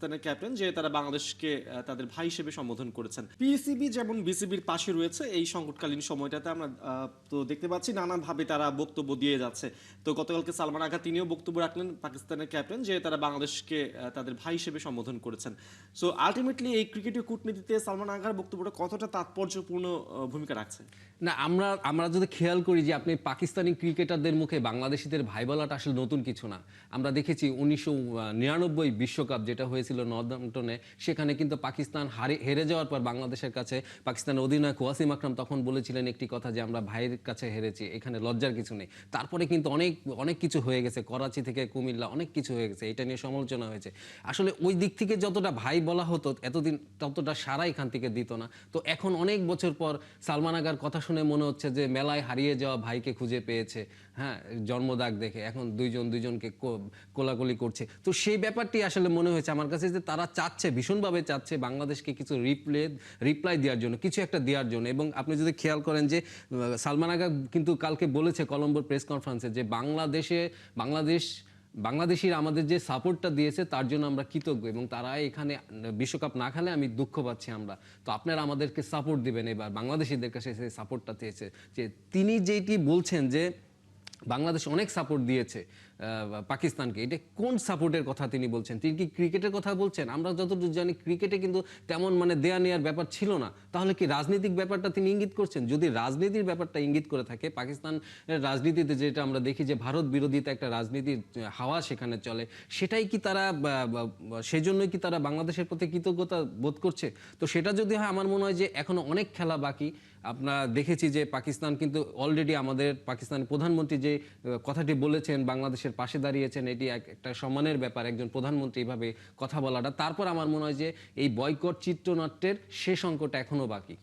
পাকিস্তানের ক্যাপ্টেন যে তারা বাংলাদেশকে তাদের ভাই হিসেবে সম্বোধন করেছেন। পিসিবি যেমন বিসিবির পাশে রয়েছে এই সংকটকালীন সময়টাতে আমরা তো দেখতে পাচ্ছি নানানভাবে তারা বক্তব্য দিয়ে যাচ্ছে। তো গতকালকে সালমান আগা তিনিও বক্তব্য রাখলেন পাকিস্তানের ক্যাপ্টেন যে তারা বাংলাদেশকে তাদের ভাই হিসেবে সম্বোধন করেছেন। সো আলটিমেটলি এই ক্রিকেটীয় কূটনীতিতে সালমান আগার বক্তব্যটা কতটা তাৎপর্যপূর্ণ ভূমিকা রাখছে? না, আমরা আমরা যদি খেয়াল করি যে আপনি পাকিস্তানি ক্রিকেটারদের মুখে বাংলাদেশিদের ভাই বলাটা আসলে নতুন কিছু না। আমরা দেখেছি 1999 বিশ্বকাপ যেটা হয়েছিল নর্দাম্পটনে, সেখানে কিন্তু পাকিস্তান হেরে যাওয়ার পর বাংলাদেশের কাছে পাকিস্তানের অধিনায়ক ওয়াসিম আকরাম তখন বলেছিলেন একটি কথা যে আমরা ভাইয়ের কাছে হেরেছি, এখানে লজ্জার কিছু নেই। তারপরে কিন্তু অনেক অনেক কিছু হয়ে গেছে, করাচি থেকে কুমিল্লা অনেক কিছু হয়ে গেছে, এটা নিয়ে সমালোচনা হয়েছে। আসলে ওই দিক থেকে যতটা ভাই বলা হতো এতদিন ততটা সারা এখান থেকে দিত না। তো এখন অনেক বছর পর সালমান আগার কথা শুনে মনে হচ্ছে যে মেলায় হারিয়ে যাওয়া ভাইকে খুঁজে পেয়েছে। হ্যাঁ, জন্মদাগ দেখে এখন দুইজনকে কোলাকুলি করছে। তো সেই ব্যাপারটি আসলে মনে হয়েছে আমার কাছে যে তারা চাচ্ছে, ভীষণভাবে চাচ্ছে বাংলাদেশকে কিছু রিপ্লাই দেওয়ার জন্য, কিছু একটা দেওয়ার জন্য। এবং আপনি যদি খেয়াল করেন যে সালমান আগা কিন্তু কালকে বলেছে কলম্বোর প্রেস কনফারেন্সে যে বাংলাদেশিরা আমাদের যে সাপোর্টটা দিয়েছে তার জন্য আমরা কৃতজ্ঞ, এবং তারা এখানে বিশ্বকাপ না খেলে আমি দুঃখ পাচ্ছি আমরা। তো আপনারা আমাদেরকে সাপোর্ট দিবেন, এবার বাংলাদেশিদের কাছে সেই সাপোর্টটা চেয়েছে। যে তিনি যেটি বলছেন যে বাংলাদেশ অনেক সাপোর্ট দিয়েছে পাকিস্তানকে, এটা কোন সাপোর্টের কথা তিনি বলছেন? তিনি কি ক্রিকেটের কথা বলছেন? আমরা যতটুকু জানি ক্রিকেটে কিন্তু তেমন দেয়া নেওয়ার ব্যাপার ছিল না। তাহলে কি রাজনৈতিক ব্যাপারটা তিনি ইঙ্গিত করছেন? যদি রাজনীতির ব্যাপারটা ইঙ্গিত করে থাকে, পাকিস্তানের রাজনীতিতে যেটা আমরা দেখি যে ভারত বিরোধিতা একটা রাজনীতির হাওয়া সেখানে চলে, সেটাই কি তারা সেই জন্যই কি তারা বাংলাদেশের প্রতি কৃতজ্ঞতা বোধ করছে? তো সেটা যদি হয়, আমার মনে হয় যে এখনো অনেক খেলা বাকি। আমরা দেখেছি যে পাকিস্তান কিন্তু অলরেডি আমাদের পাকিস্তানের প্রধানমন্ত্রী যে কথাটি বলেছেন, বাংলাদেশের পাশে দাঁড়িয়েছেন, এটি একটা সম্মানের ব্যাপার একজন প্রধানমন্ত্রী এইভাবে কথা বলাটা। তারপর আমার মনে হয় যে এই বয়কট চিত্রনাট্যের শেষ অঙ্কটা এখনো বাকি।